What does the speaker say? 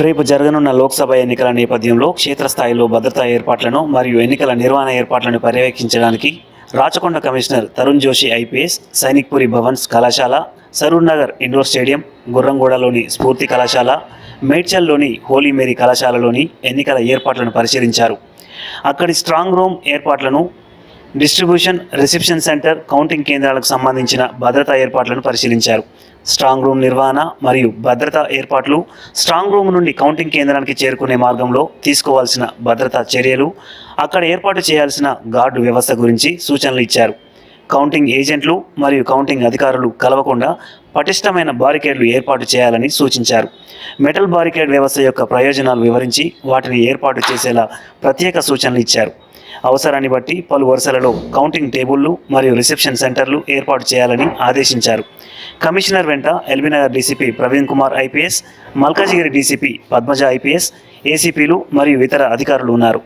రేపు జరగనున్న లోక్సభ ఎన్నికల నేపథ్యంలో క్షేత్రస్థాయిలో భద్రతా ఏర్పాట్లను మరియు ఎన్నికల నిర్వహణ ఏర్పాట్లను పర్యవేక్షించడానికి రాచకొండ కమిషనర్ తరుణ్ జోషి ఐపీఎస్ సైనిక్పురి భవన్స్ కళాశాల, సరూర్ నగర్ ఇండోర్ స్టేడియం, గుర్రంగూడలోని స్ఫూర్తి కళాశాల, మేడ్చల్లోని హోలీ మేరీ కళాశాలలోని ఎన్నికల ఏర్పాట్లను పరిశీలించారు. అక్కడి స్ట్రాంగ్ రూమ్ ఏర్పాట్లను, డిస్ట్రిబ్యూషన్, రిసెప్షన్ సెంటర్, కౌంటింగ్ కేంద్రాలకు సంబంధించిన భద్రతా ఏర్పాట్లను పరిశీలించారు. స్ట్రాంగ్ రూమ్ నిర్వహణ మరియు భద్రతా ఏర్పాట్లు, స్ట్రాంగ్ రూమ్ నుండి కౌంటింగ్ కేంద్రానికి చేరుకునే మార్గంలో తీసుకోవాల్సిన భద్రతా చర్యలు, అక్కడ ఏర్పాటు చేయాల్సిన గార్డు వ్యవస్థ గురించి సూచనలు ఇచ్చారు. కౌంటింగ్ ఏజెంట్లు మరియు కౌంటింగ్ అధికారులు కలవకుండా పటిష్టమైన బారికేడ్లు ఏర్పాటు చేయాలని సూచించారు. మెటల్ బారికేడ్ వ్యవస్థ యొక్క ప్రయోజనాలు వివరించి వాటిని ఏర్పాటు చేసేలా ప్రత్యేక సూచనలు ఇచ్చారు. అవసరాన్ని బట్టి పలు వరుసలలో కౌంటింగ్ టేబుళ్లు మరియు రిసెప్షన్ సెంటర్లు ఏర్పాటు చేయాలని ఆదేశించారు. కమిషనర్ వెంట LB Nagar DCP Praveen Kumar IPS, Malkajgiri DCP Padmaja IPS, ఏసీపీలు మరియు ఇతర అధికారులు ఉన్నారు.